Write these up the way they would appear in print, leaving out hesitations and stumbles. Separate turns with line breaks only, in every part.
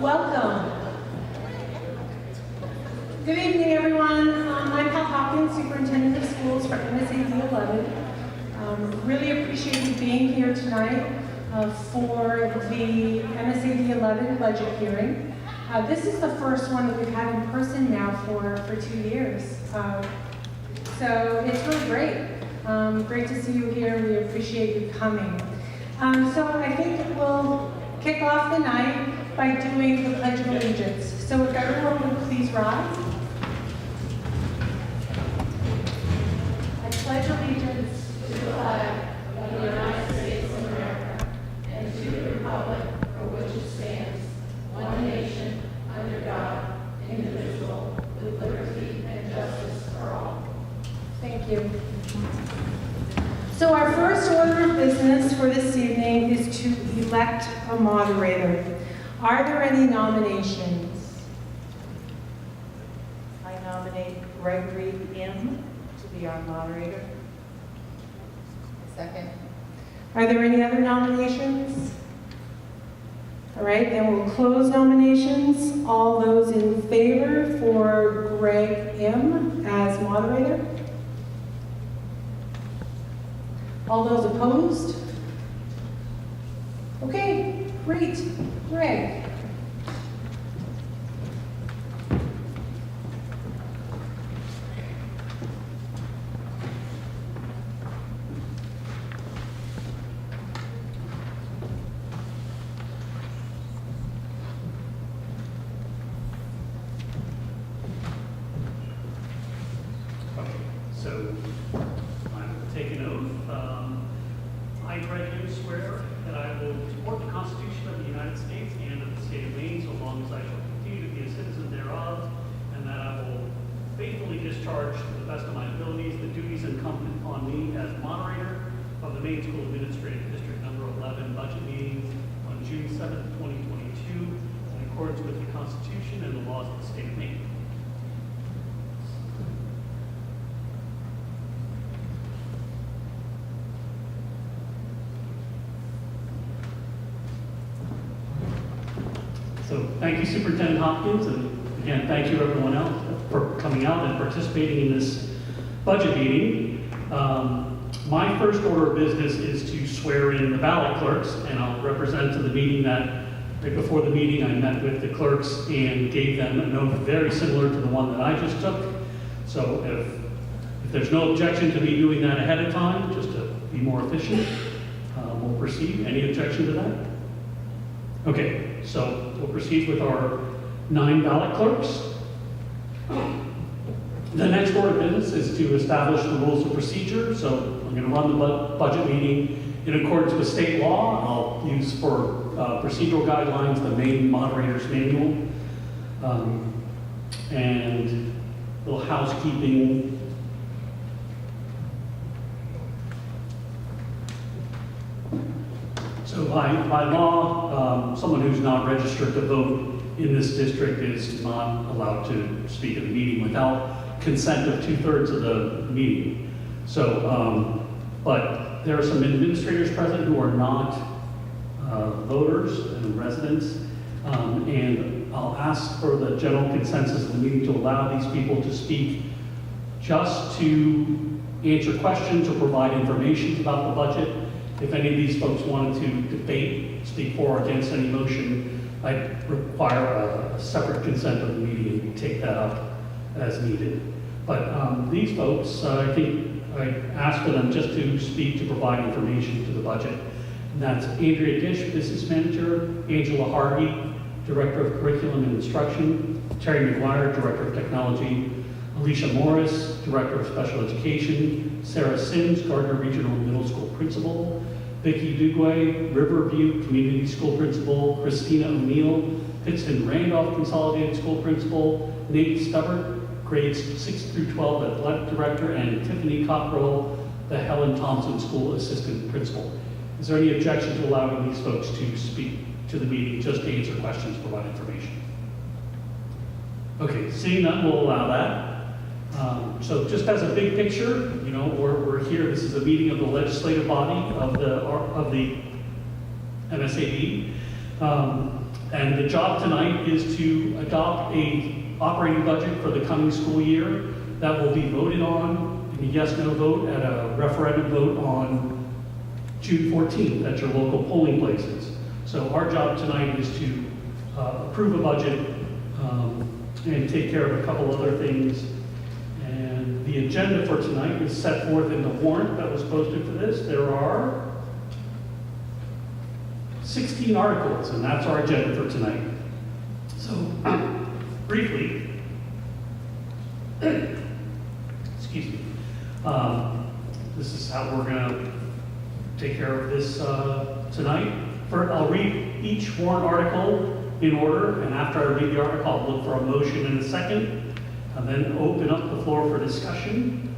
Welcome. Good evening, everyone. I'm Pat Hopkins, Superintendent of Schools for MSAD11. Really appreciate you being here tonight for the MSAD11 budget hearing. This is the first one that we've had in person now for 2 years. So it's really great. Great to see you here. We appreciate you coming. So I think we'll kick off the night by doing the Pledge of Allegiance. So if everyone would please rise. I pledge allegiance to the flag of the United States of America and to the republic for which it stands, one nation, under God, indivisible, with liberty and justice for all. Thank you. So our first order of business for this evening is to elect a moderator. Are there any nominations?
I nominate Gregory M. to be our moderator.
Second.
Are there any other nominations? All right, then we'll close nominations. All those in favor for Greg M. as moderator? All those opposed? Okay, great. Greg.
So I'm taking oath. I, Greg M. swear that I will support the Constitution of the United States and of the state of Maine so long as I shall continue to be a citizen thereof, and that I will faithfully discharge to the best of my abilities the duties incumbent upon me as moderator of the Maine School Administrative District Number 11 budget meeting on June 7th, 2022, in accordance with the Constitution and the laws of the state of Maine. So thank you, Superintendent Hopkins, and again, thank you everyone else for coming out and participating in this budget meeting. My first order of business is to swear in the ballot clerks, and I'll represent to the meeting that right before the meeting I met with the clerks and gave them an oath very similar to the one that I just took. So if there's no objection to me doing that ahead of time, just to be more efficient, we'll proceed. Any objection to that? Okay, so we'll proceed with our 9 ballot clerks. The next order of business is to establish the rules of procedure. So I'm going to run the budget meeting in accordance with state law. I'll use for procedural guidelines the Maine Moderator's Manual and a little housekeeping. So by law, someone who's not registered to vote in this district is not allowed to speak at the meeting without consent of 2/3 of the meeting. So, but there are some administrators present who are not voters and residents, and I'll ask for the general consensus of the meeting to allow these people to speak just to answer questions or provide information about the budget. If any of these folks wanted to debate, speak for or against any motion, I'd require a separate consent of the meeting and take that up as needed. But these folks, I think I asked for them just to speak to provide information to the budget. And that's Andrea Gish, Business Manager, Angela Harvey, Director of Curriculum and Instruction, Terry McGuire, Director of Technology, Alicia Morris, Director of Special Education, Sarah Sims, Gardner Regional Middle School Principal, Vicki Dugway, Riverview Community School Principal, Christina O'Neill, Pittston Randolph Consolidated School Principal, Nate Stubbert, grades 6 through 12 Athletic Director, and Tiffany Cockrell, the Helen Thompson School Assistant Principal. Is there any objection to allowing these folks to speak to the meeting, just to answer questions, provide information? Okay, seeing none, we'll allow that. So just as a big picture, you know, we're here, this is a meeting of the legislative body of the MSAD. And the job tonight is to adopt a operating budget for the coming school year that will be voted on in a yes/no vote at a referendum vote on June 14th at your local polling places. So our job tonight is to approve a budget and take care of a couple other things. And the agenda for tonight is set forth in the warrant that was posted for this. There are 16 articles, and that's our agenda for tonight. So, briefly, excuse me, this is how we're going to take care of this tonight. First, I'll read each warrant article in order, and after I read the article, I'll look for a motion in a second, and then open up the floor for discussion.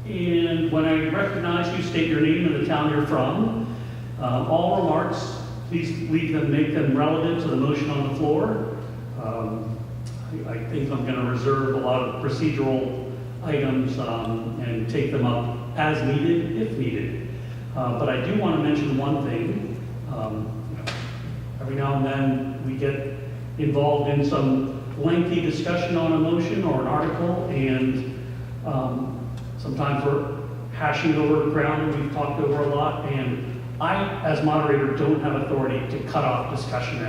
And when I recognize you, state your name and the town you're from. All remarks, please make them relevant to the motion on the floor. I think I'm going to reserve a lot of procedural items and take them up as needed, if needed. But I do want to mention one thing. Every now and then we get involved in some lengthy discussion on a motion or an article, and sometimes we're hashing over ground we've talked over a lot, and I, as moderator, don't have authority to cut off discussion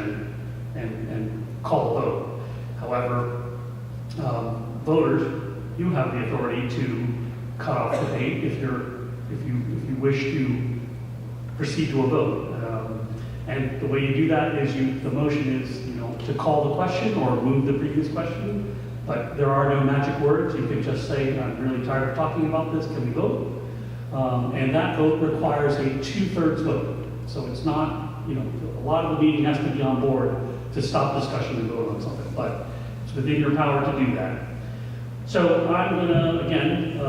and call a vote. However, voters, you have the authority to cut off debate if you wish to proceed to a vote. And the way you do that is the motion is to call the question or move the previous question. But there are no magic words. You can just say, I'm really tired of talking about this. Can we vote? And that vote requires a 2/3 vote. So it's not, a lot of the meeting has to be on board to stop discussion and vote on something, but it's within your power to do that. So I'm going to, again,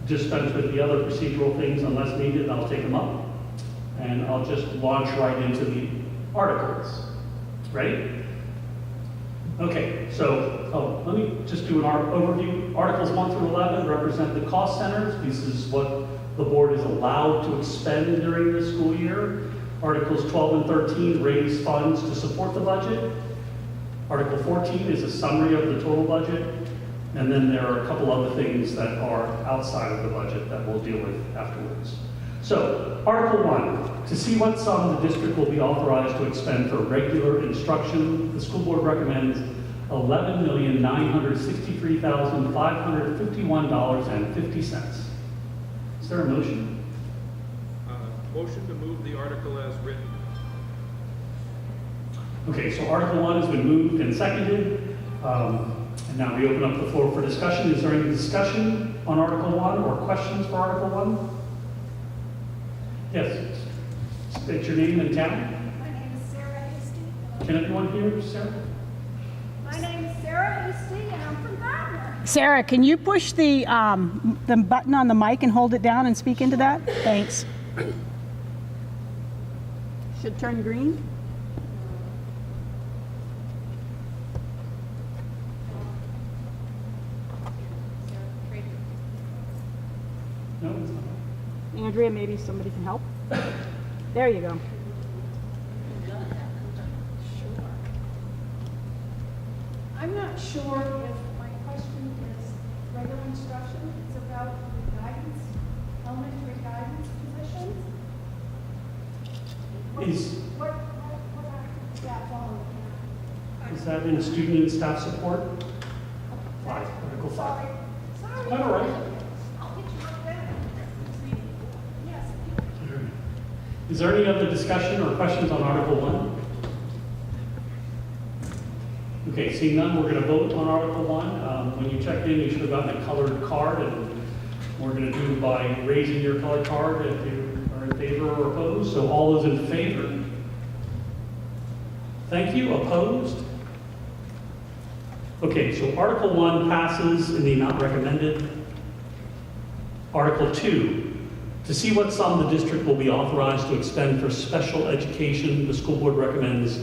dispense with the other procedural things unless needed. I'll take them up, and I'll just launch right into the articles. Ready? Okay, so let me just do an overview. Articles 1 through 11 represent the cost centers. This is what the board is allowed to expend during the school year. Articles 12 and 13 raise funds to support the budget. Article 14 is a summary of the total budget. And then there are a couple other things that are outside of the budget that we'll deal with afterwards. So, Article 1, to see what sum the district will be authorized to expend for regular instruction, the school board recommends $11,963,551.50. Is there a motion?
Motion to move the article as written.
Okay, so Article 1 has been moved and seconded. And now we open up the floor for discussion. Is there any discussion on Article 1 or questions for Article 1? Yes. State your name and town.
My name is Sarah Hasty.
Can everyone hear Sarah?
My name is Sarah Hasty, and I'm from Gardner.
Sarah, can you push the button on the mic and hold it down and speak into that? Thanks. Should turn green.
No, it's not.
Andrea, maybe somebody can help. There you go.
I'm not sure if my question is regular instruction. It's about the guidance, elementary guidance positions. What does that fall under?
Is that in student and staff support? 5, Article 5.
Sorry.
Quite all right.
I'll get you right back. Yes.
Is there any other discussion or questions on Article 1? Okay, seeing none, we're going to vote on Article 1. When you checked in, you should have gotten a colored card, and we're going to do it by raising your colored card if you are in favor or opposed. So all those in favor? Thank you. Opposed? Okay, so Article 1 passes in the amount recommended. Article 2, to see what sum the district will be authorized to expend for special education, the school board recommends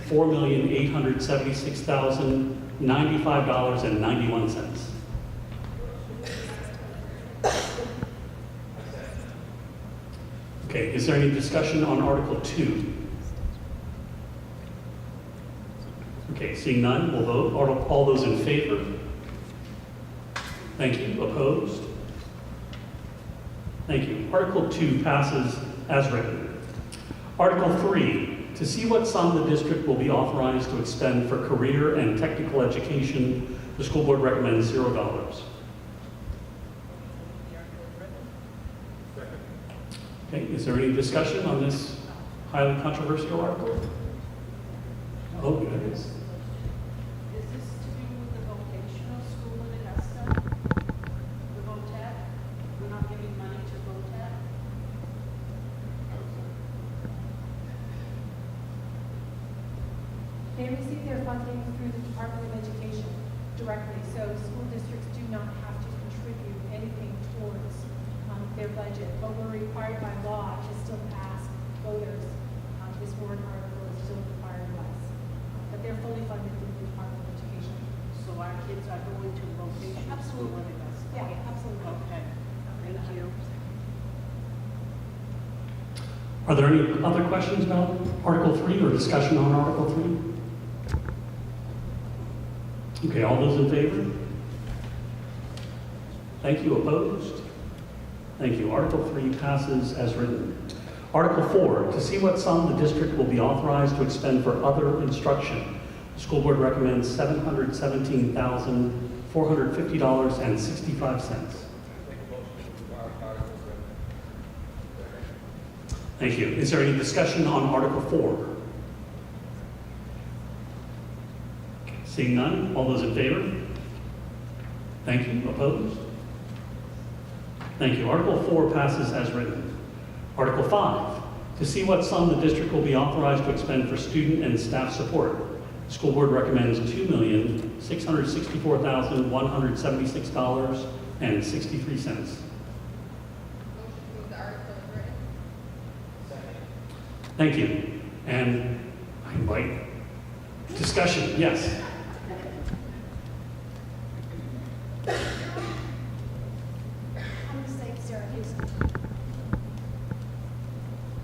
$4,876,095.91. Okay, is there any discussion on Article 2? Okay, seeing none, we'll vote. All those in favor? Thank you. Opposed? Thank you. Article 2 passes as written. Article 3, to see what sum the district will be authorized to expend for career and technical education, the school board recommends $0. Okay, is there any discussion on this highly controversial article? Oh, there is.
Is this to do with the vocational school in Augusta? The VOTEC? We're not giving money to VOTEC?
They receive their funding through the Department of Education directly, so school districts do not have to contribute anything towards their budget, but we're required by law to still ask voters. This warrant article is still required of us, but they're fully funded through the Department of Education.
So our kids are going to vocational school in Augusta?
Yeah, absolutely.
Okay, thank you.
Are there any other questions about Article 3 or discussion on Article 3? Okay, all those in favor? Thank you. Opposed? Thank you. Article 3 passes as written. Article 4, to see what sum the district will be authorized to expend for other instruction. The school board recommends $717,450.65. Thank you. Is there any discussion on Article 4? Seeing none, all those in favor? Thank you. Opposed? Thank you. Article 4 passes as written. Article 5, to see what sum the district will be authorized to expend for student and staff support. The school board recommends $2,664,176.63. Thank you. And I invite discussion. Yes.
I'm the same Sarah Houston.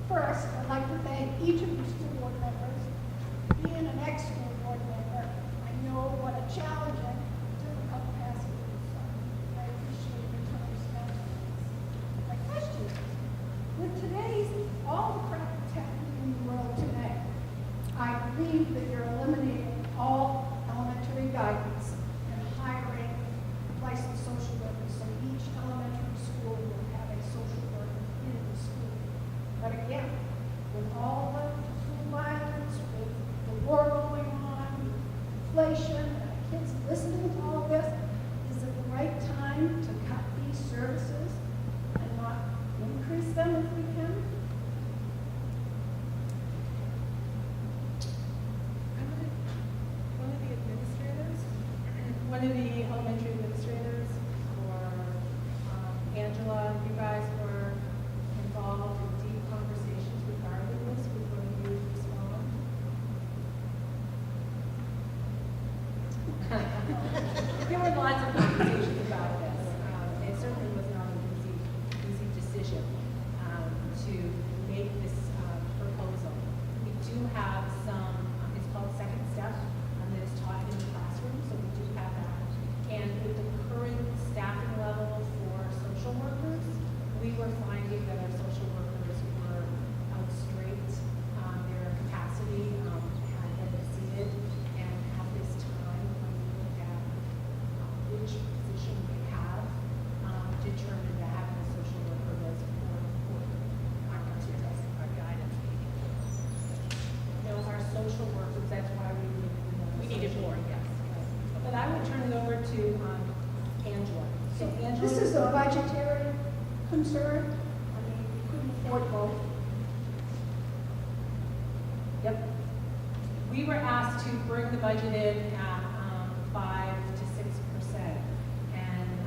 First, I'd like to thank each of you school board members. Being an ex-school board member, I know what a challenging, difficult task it is. So I appreciate your time spent on this. My question is, with today's, all the crap that's happening in the world today, I believe that you're eliminating all elementary guidance and hiring licensed social workers, so each elementary school will have a social worker in the school. But again, with all the school violence, with the war going on, inflation, and kids listening to all this, is it the right time to cut these services and not increase them if we can?
One of the elementary administrators, or Angela, you guys were involved in deep conversations regarding this before you respond. There were lots of conversations about this. It certainly was not an easy decision to make this proposal. We do have some, it's called Second Step, that is taught in the classroom, so we do have that. And with the current staffing level for social workers, we were finding that our social workers were outstripped, their capacity had exceeded, and at this time, when we look at which position we have, determined that having a social worker was more important. Our guidance. No, our social workers, that's why we needed more, yes. But I would turn it over to Angela. So Angela.
This is a budgetary concern. I mean, we couldn't afford both.
Yep. We were asked to bring the budget in at 5 to 6%. And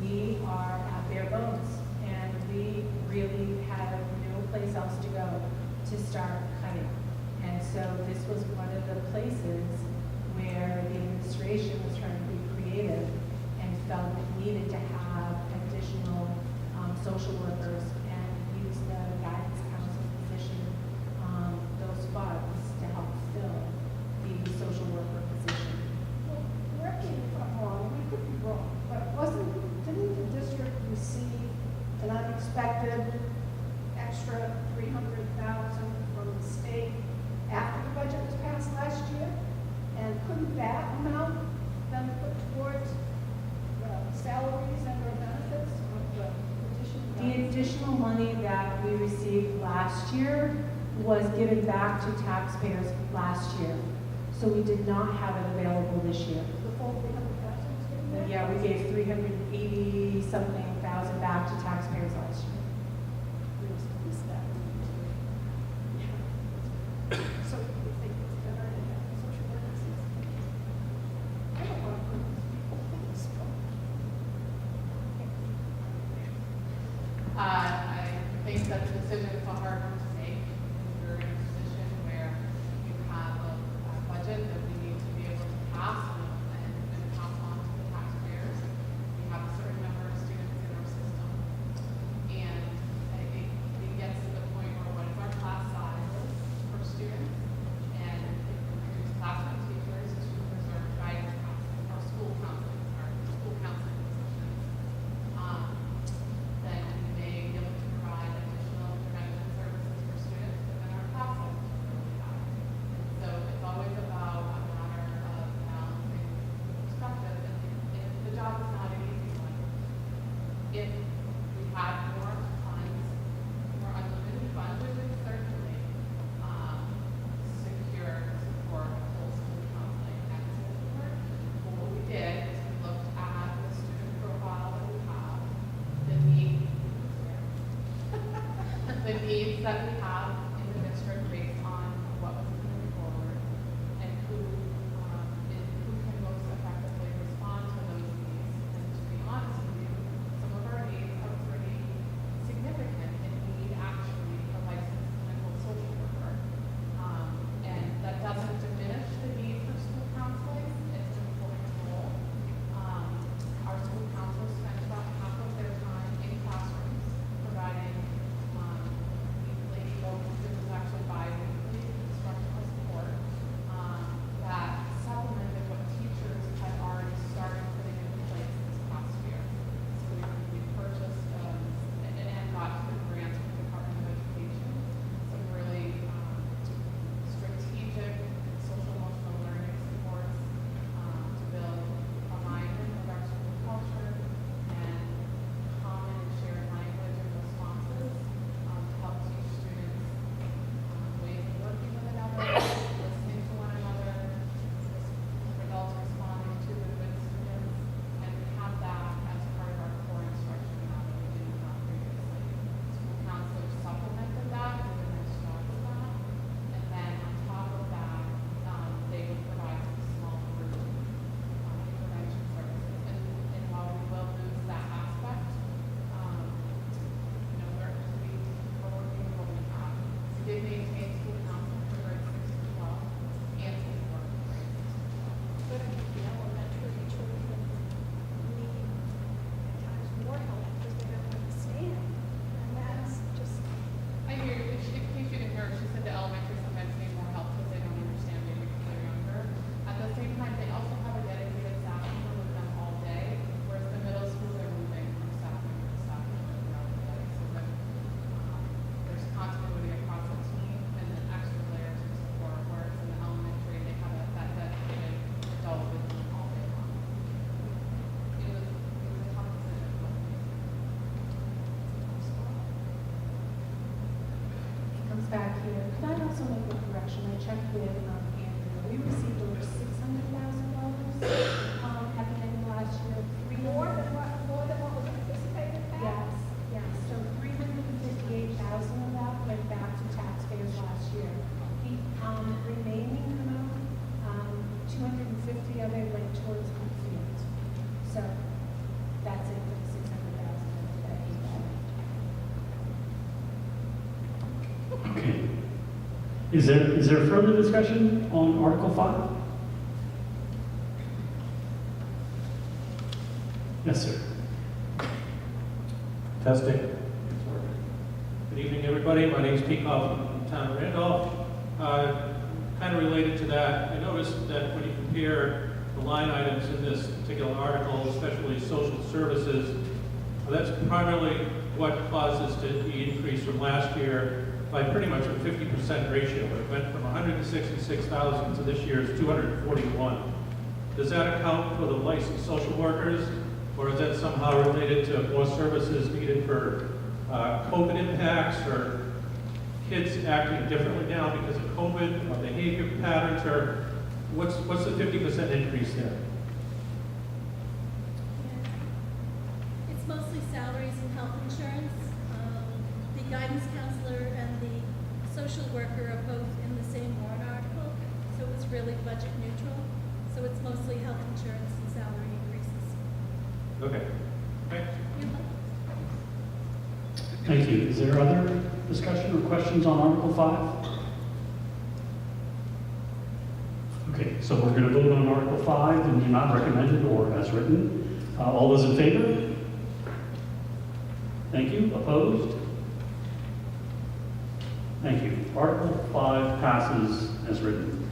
we are at bare bones. And we really have no place else to go to start cutting. And so this was one of the places where the administration was trying to be creative and felt it needed to have additional social workers and use the guidance council position, those funds to help fill the social additional money that we received last year was given back to taxpayers last year. So we did not have it available this year.
The full 300,000.
Yeah, we gave 380 something thousand back to taxpayers last year.
We must have missed that. So you think it's better to have social services? I don't want to put people things from.
I think that the decision is a hard one to make. You're in a position where you have a budget that we need to be able to pass and pass on to the taxpayers. We have a certain number of students in our system. And it gets to the point where what is our class sizes for students? And if we reduce classroom teachers to preserve guidance counselors, our school counseling positions, then we may be able to provide additional intervention services for students within our class sizes that we have. And so it's always about a matter of balancing perspective, and the job is not an easy one. If we had more funds, more unlimited funds, we would certainly secure support for whole school counseling and support. But what we did is we looked at the student profile that we have, the needs that we have in the district based on what was moving forward, and who can most effectively respond to those needs. And to be honest with you, some of our needs are pretty significant and need actually a licensed clinical social worker. And that doesn't diminish the need for school counseling. It's an important role. Our school counselors spend about half of their time in classrooms providing weekly, this is actually bi-weekly instructional support that supplemented what teachers had already started putting into place this past year. So we purchased and got through grants from the Department of Education some really strategic social emotional learning supports to build alignment with our school culture and common and shared language and responses to help teach students ways of working with another, listening to one another, adults responding to the good students, and we have that as part of our core instruction now that we didn't have previously. School counselors supplemented that and did a nice job with that. And then on top of that, they would provide some small group intervention services. And while we will lose that aspect, we're working with what we have. We did maintain school counseling for grades 6 to 12 and support for grades 6 to 12.
But I think the elementary children need at times more help because they don't understand. And that's just,
I hear you. In case you didn't hear, she said the elementary sometimes need more help because they don't understand maybe because they're younger. At the same time, they also have a dedicated staff member with them all day, whereas the middle school, they're moving from staff member to staff member throughout the day. So that there's continuity across the team and then extra layers of support, whereas in the elementary, they have that dedicated adult with them all day long. It was a tough decision, but
It comes back here. Could I also make a correction? I checked with Andrew. We received over $600,000 at the end of last year.
more than what was anticipated back.
Yes, yes. So 358,000 of that went back to taxpayers last year. The remaining amount, 250 of it went towards Field. So that's it for the 600,000 that he had.
Okay. Is there further discussion on Article 5? Yes, sir.
Testing. Good evening, everybody. My name is Pete Kaufman from the town of Randolph. Kind of related to that, I noticed that when you compare the line items in this particular article, especially social services, that's primarily what causes the increase from last year by pretty much a 50% ratio. It went from 166,000 to this year's 241. Does that account for the licensed social workers, or is that somehow related to more services needed for COVID impacts or kids acting differently now because of COVID, or behavior patterns, or what's the 50% increase there?
It's mostly salaries and health insurance. The guidance counselor and the social worker are both in the same warrant article, so it was really budget neutral. So it's mostly health insurance and salary increases.
Okay. Thanks.
You're welcome.
Thank you. Is there other discussion or questions on Article 5? Okay, so we're going to vote on Article 5, and not recommended or as written. All those in favor? Thank you. Opposed? Thank you. Article 5 passes as written.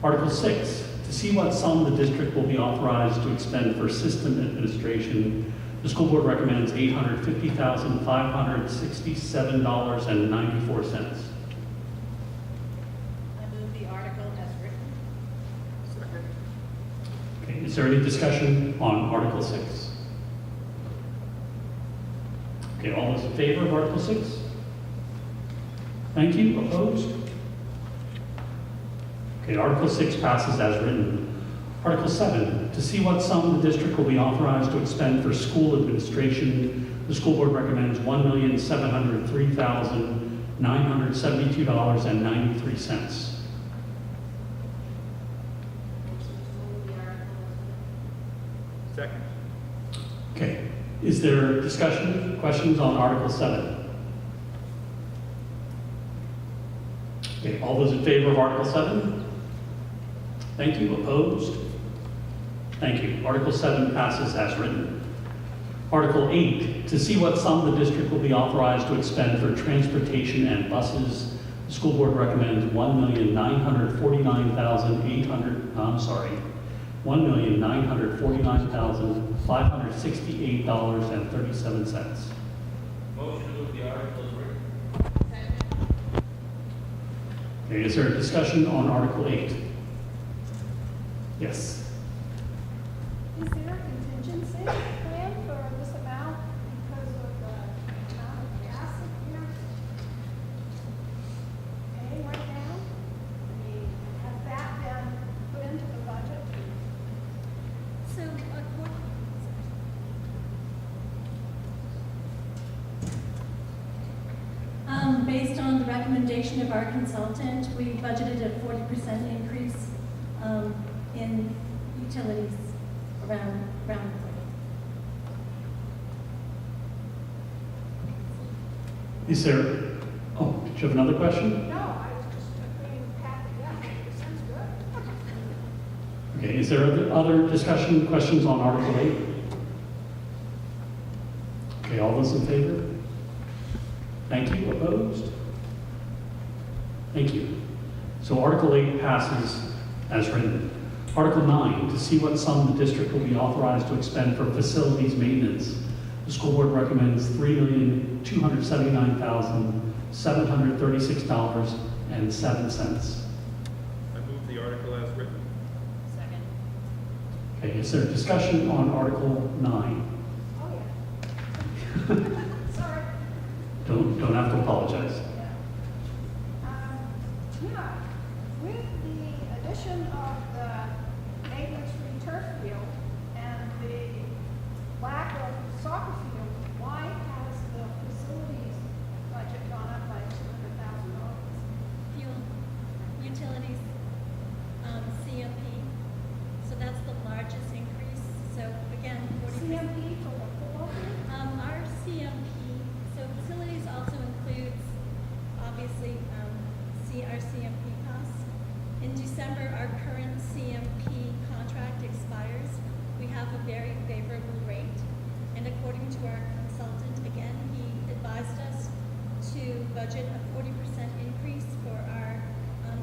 Article 6, to see what sum the district will be authorized to expend for system administration, the school board recommends $850,567.94.
I move the article as written.
Second.
Okay, is there any discussion on Article 6? Okay, all those in favor of Article 6? Thank you. Opposed? Okay, Article 6 passes as written. Article 7, to see what sum the district will be authorized to expend for school administration, the school board recommends $1,703,972.93.
Second.
Okay, is there discussion, questions on Article 7? Okay, all those in favor of Article 7? Thank you. Opposed? Thank you. Article 7 passes as written. Article 8, to see what sum the district will be authorized to expend for transportation and buses, the school board recommends $1,949,568.37.
Motion to move the article as written.
Okay, is there a discussion on Article 8? Yes.
Is there a contingency plan for this amount because of the amount of gas that we're paying right now? I mean, has that been put into the budget?
So, based on the recommendation of our consultant, we budgeted a 40% increase in utilities around the place.
Is there, oh, did you have another question?
No, I was just being happy, yeah, it sounds good.
Okay, is there other discussion, questions on Article 8? Okay, all those in favor? Thank you. Opposed? Thank you. So Article 8 passes as written. Article 9, to see what sum the district will be authorized to expend for facilities maintenance. The school board recommends $3,279,736.07.
I move the article as written.
Second.
Okay, is there discussion on Article 9?
Oh, yeah. Sorry.
Don't have to apologize.
Yeah, with the addition of the maintenance-free turf field and the lack of soccer field, why has the facilities budget gone up by $200,000?
Fuel, utilities, CMP. So that's the largest increase. So again, 40%.
CMP for the football field?
Our CMP, so facilities also includes, obviously, our CMP costs. In December, our current CMP contract expires. We have a very favorable rate. And according to our consultant, again, he advised us to budget a 40% increase for our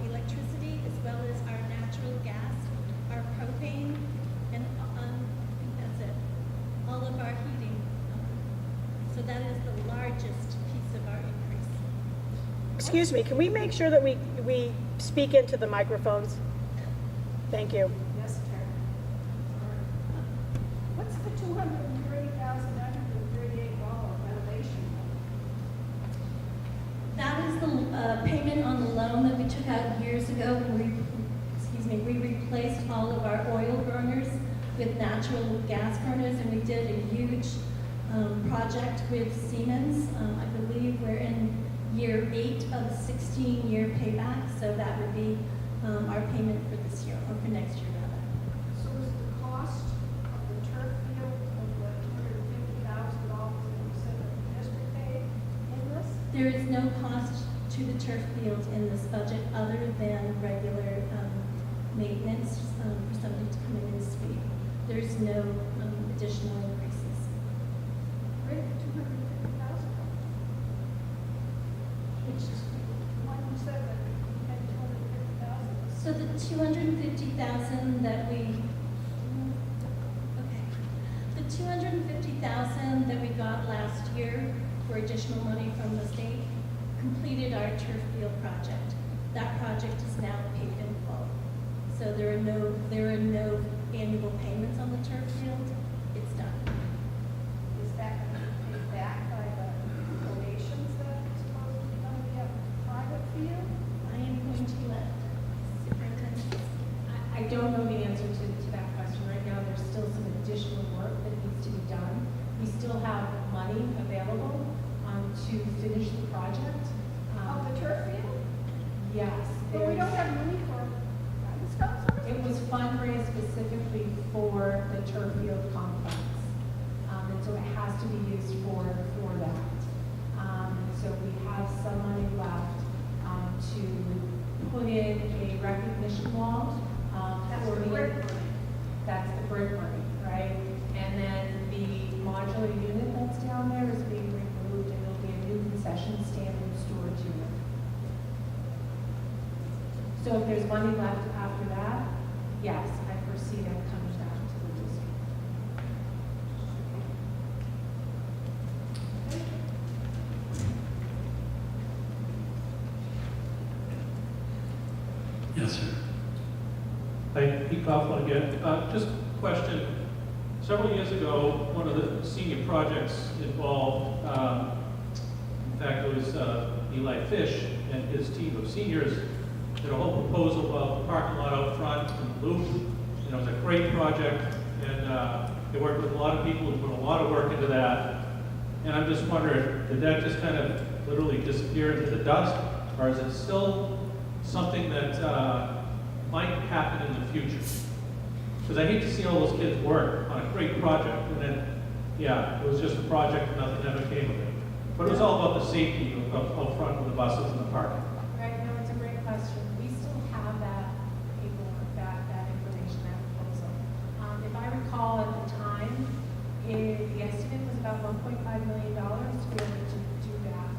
electricity as well as our natural gas, our propane, and I think that's it. All of our heating. So that is the largest piece of our increase.
Excuse me, can we make sure that we speak into the microphones? Thank you.
Yes, Terry. What's the $230,938 renovation?
payment on the loan that we took out years ago when we replaced all of our oil burners with natural gas burners, and we did a huge project with Siemens. I believe we're in year 8 of a 16-year payback, so that would be our payment for this year, or for next year rather.
So is the cost of the turf field of the $250,000 that you said that the district paid in this?
There is no cost to the turf field in this budget other than regular maintenance for somebody to come in and sweep. There's no additional increases.
Rick, $250,000. Which is, one you said that you had $250,000.
So the 250,000 that we, okay, the 250,000 that we got last year for additional money from the state completed our turf field project. That project is now paid in full. So there are no annual payments on the turf field. It's done.
Is that going to be paid back by the donations that are supposedly going to be a private field?
I am going to let superintendent.
I don't know the answer to that question right now. There's still some additional work that needs to be done. We still have money available to finish the project.
Of the turf field?
Yes.
But we don't
there's-
have money for private sponsors?
It was fundraised specifically for the turf field complex. And so it has to be used for that. So we have some money left to put in a recognition wall.
That's
for
the brick money.
That's the brick money, right? And then the modular unit that's down there is being removed, and it'll be a new concession stand and storage unit. So if there's money left after that, yes, I foresee that comes down to the district.
Yes, sir.
Hi, Pete Coughlin again. Just a question. Several years ago, one of the senior projects involved, in fact, it was Eli Fish and his team of seniors did a whole proposal about the parking lot out front and the loop. And it was a great project, and they worked with a lot of people who put a lot of work into that. And I'm just wondering, did that just kind of literally disappear into the dust, or is it still something that might happen in the future? Because I hate to see all those kids work on a great project, and then, yeah, it was just a project and nothing ever came of it. But it was all about the safety out front with the buses and the parking.
Right, no, it's a great question. We still have that paperwork, that information, that proposal. If I recall at the time, the estimate was about $1.5 million to be able to do that.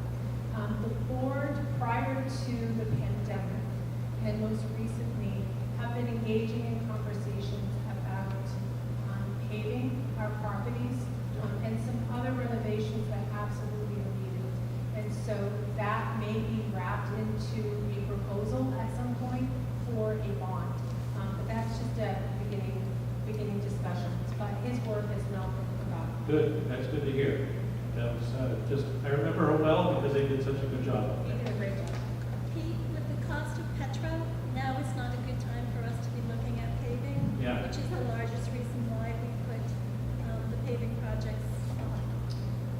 The board, prior to the pandemic, and most recently, have been engaging in conversations about paving our properties and some other renovations that absolutely are needed. And so that may be wrapped into a proposal at some point for a bond. But that's just a beginning discussions. But his work has not been forgotten.
Good, that's good to hear. That was I remember her well because they did such a good job.
He did a great job.
Pete, with the cost of petrol, now is not a good time for us to be looking at paving.
Yeah.
Which is the largest reason why we put the paving projects on.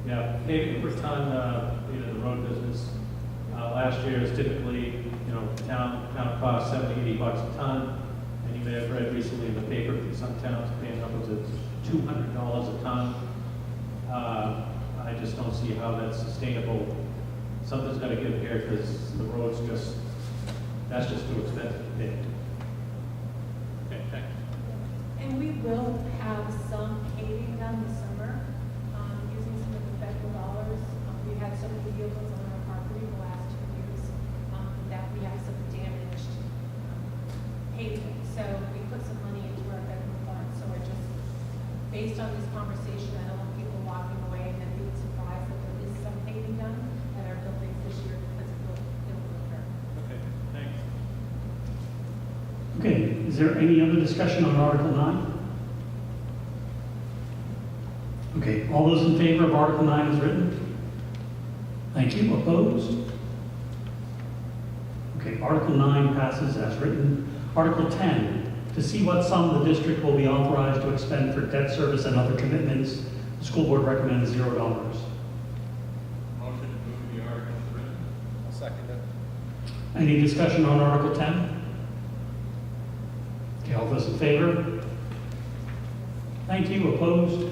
Yeah, paving per ton, the road business, last year is typically, town cost $70, $80 a ton. And you may have read recently in the paper that some towns are paying upwards of $200 a ton. I just don't see how that's sustainable. Something's got to give here because the roads that's just too expensive to pay. Okay, thanks.
And we will have some paving done this summer, using some of the federal dollars. We've had so many vehicles on our property the last 2 years, that we have some damaged pavement. So we put some money into our federal fund. So we're just, based on this conversation, I don't want people walking away and then being surprised that there is some paving done at our buildings this year because it will occur.
Okay, thanks.
Okay, is there any other discussion on Article 9? Okay, all those in favor of Article 9 as written? Thank you. Opposed? Okay, Article 9 passes as written. Article 10, to see what sum the district will be authorized to expend for debt service and other commitments. The school board recommends $0.
Motion to move the article as written. I'll second it.
Any discussion on Article 10? Okay, all those in favor? Thank you. Opposed?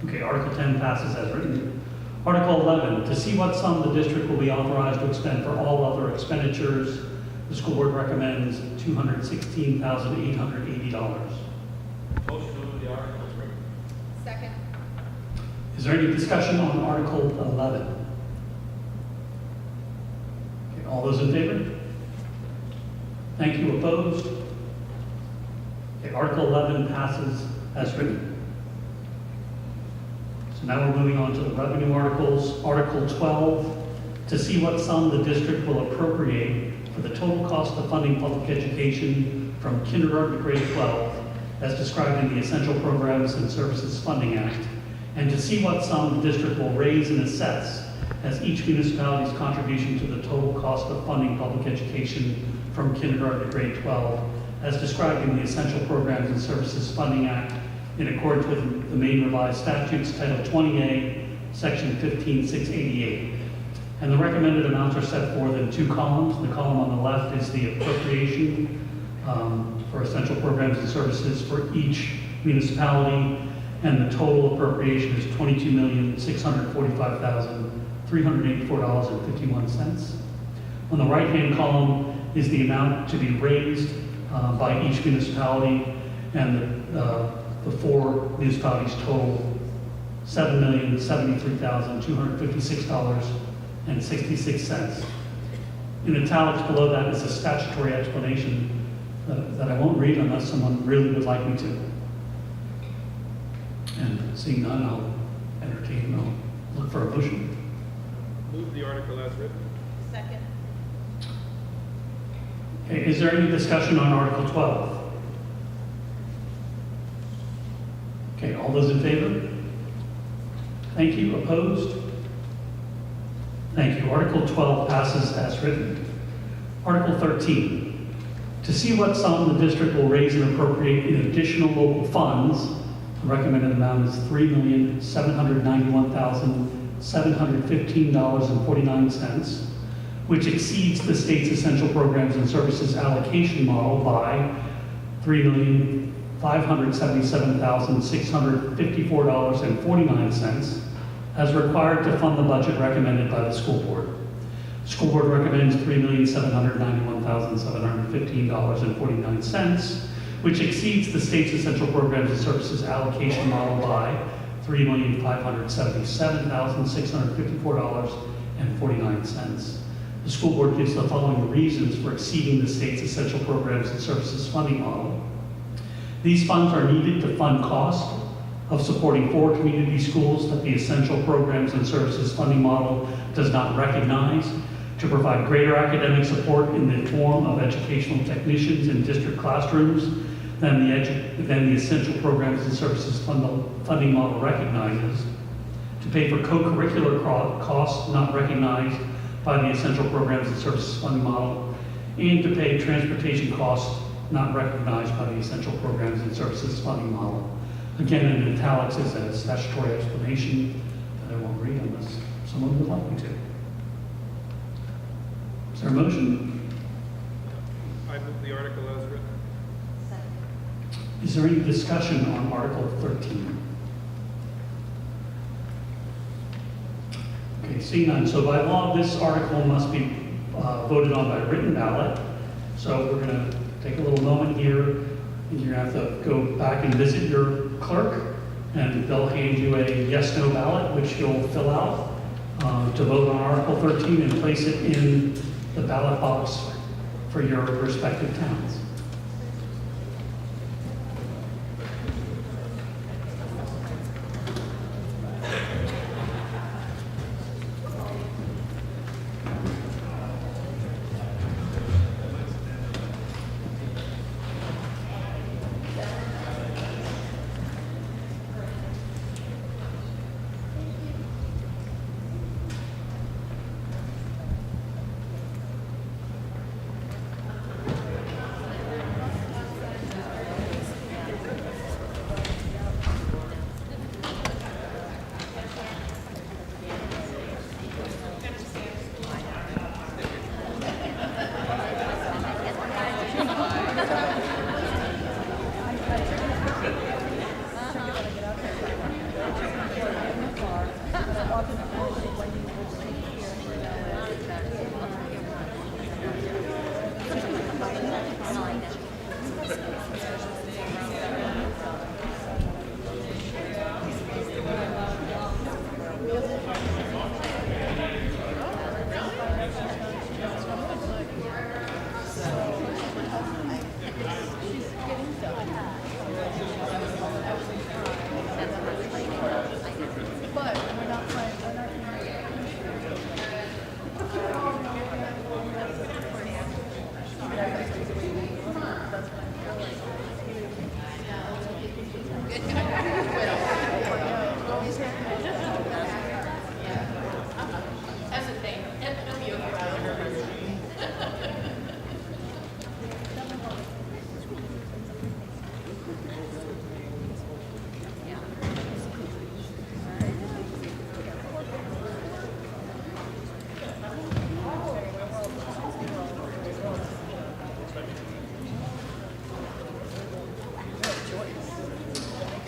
Okay, Article 10 passes as written. Article 11, to see what sum the district will be authorized to expend for all other expenditures. The school board recommends $216,880.
Motion to move the article as written.
Second.
Is there any discussion on Article 11? Okay, all those in favor? Thank you. Opposed? Okay, Article 11 passes as written. So now we're moving on to the revenue articles. Article 12, to see what sum the district will appropriate for the total cost of funding public education from kindergarten to grade 12, as described in the Essential Programs and Services Funding Act, and to see what sum the district will raise and assess as each municipality's contribution to the total cost of funding public education from kindergarten to grade 12, as described in the Essential Programs and Services Funding Act, in accordance with the Maine Revised Statutes, Title 20A, Section 15688. And the recommended amounts are set forth in two columns. The column on the left is the appropriation for essential programs and services for each municipality, and the total appropriation is $22,645,384.51. On the right-hand column is the amount to be raised by each municipality, and the four municipalities total $7,073,256.66. In italics below that is a statutory explanation that I won't read unless someone really would like me to. And seeing none, I'll look for a motion.
Move the article as written.
Second.
Okay, is there any discussion on Article 12? Okay, all those in favor? Thank you. Opposed? Thank you. Article 12 passes as written. Article 13, to see what sum the district will raise and appropriate in additional local funds. The recommended amount is $3,791,715.49, which exceeds the state's essential programs and services allocation model by $3,577,654.49, as required to fund the budget recommended by the school board. The school board recommends $3,791,715.49, which exceeds the state's essential programs and services allocation model by $3,577,654.49. The school board gives the following reasons for exceeding the state's essential programs and services funding model. These funds are needed to fund costs of supporting 4 community schools that the essential programs and services funding model does not recognize, to provide greater academic support in the form of educational technicians in district classrooms than the essential programs and services funding model recognizes, to pay for co-curricular costs not recognized by the essential programs and services funding model, and to pay transportation costs not recognized by the essential programs and services funding model. Again, in italics is a statutory explanation that I won't read unless someone would like me to. Is there a motion?
I move the article as written.
Is there any discussion on Article 13? Okay, seeing none. So by law, this article must be voted on by written ballot. So we're going to take a little moment here, and you're going to have to go back and visit your clerk, and they'll hand you a yes/no ballot, which you'll fill out to vote on Article 13 and place it in the ballot box for your respective towns.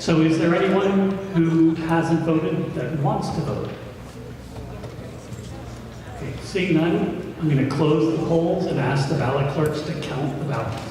So is there anyone who hasn't voted that wants to vote? Okay, seeing none, I'm going to close the polls and ask the ballot clerks to count the ballots.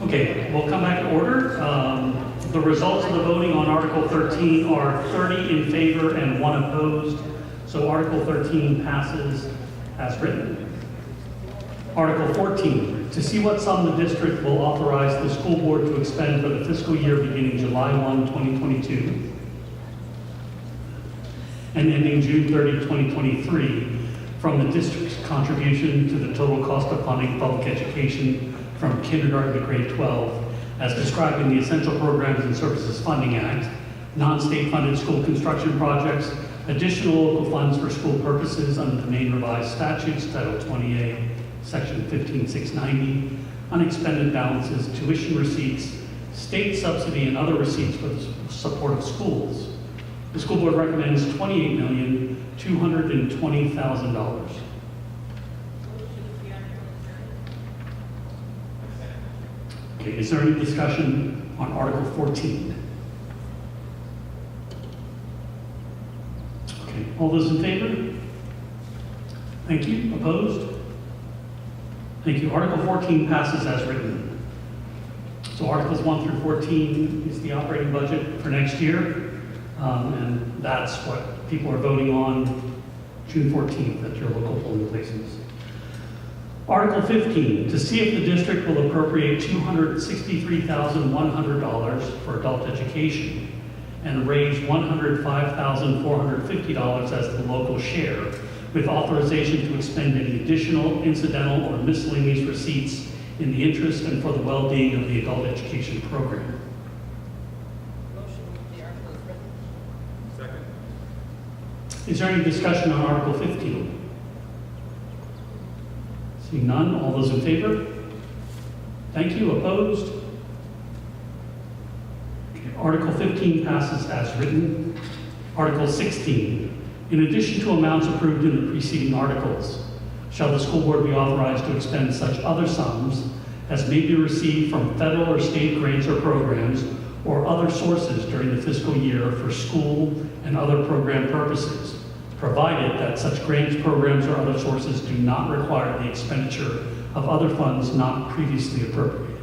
Okay, we'll come back to order. The results of the voting on Article 13 are 30 in favor and 1 opposed. So Article 13 passes as written. Article 14, to see what sum the district will authorize the school board to expend for the fiscal year beginning July 1, 2022 and ending June 30, 2023 from the district's contribution to the total cost of funding public education from kindergarten to grade 12, as described in the Essential Programs and Services Funding Act, non-state funded school construction projects, additional local funds for school purposes under the Maine Revised Statutes, Title 28, Section 15690, unexpended balances, tuition receipts, state subsidy, and other receipts for the support of schools. The school board recommends $28,220,000. Okay, is there any discussion on Article 14? Okay, all those in favor? Thank you. Opposed? Thank you. Article 14 passes as written. So Articles 1 through 14 is the operating budget for next year. And that's what people are voting on June 14th at your local polling places. Article 15, to see if the district will appropriate $263,100 for adult education and raise $105,450 as the local share, with authorization to expend any additional, incidental, or miscellaneous receipts in the interest and for the well-being of the adult education program.
Second.
Is there any discussion on Article 15? Seeing none, all those in favor? Thank you. Opposed? Okay, Article 15 passes as written. Article 16, in addition to amounts approved in the preceding articles, shall the school board be authorized to expend such other sums as may be received from federal or state grants or programs or other sources during the fiscal year for school and other program purposes, provided that such grants, programs, or other sources do not require the expenditure of other funds not previously appropriated.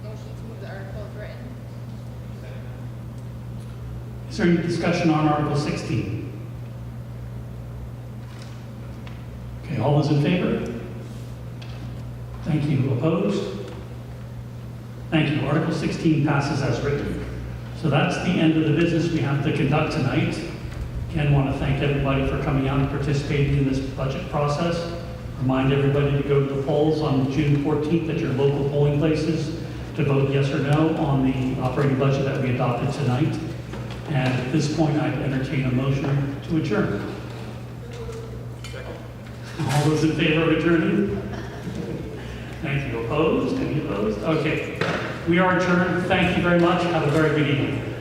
Motion to move the article as written.
Is there any discussion on Article 16? Okay, all those in favor? Thank you. Opposed? Thank you. Article 16 passes as written. So that's the end of the business we have to conduct tonight. Again, want to thank everybody for coming out and participating in this budget process. Remind everybody to go to the polls on June 14th at your local polling places to vote yes or no on the operating budget that we adopted tonight. And at this point, I'd entertain a motion to adjourn. All those in favor of adjourning? Thank you. Opposed? Any opposed? Okay. We are adjourned. Thank you very much. Have a very good evening.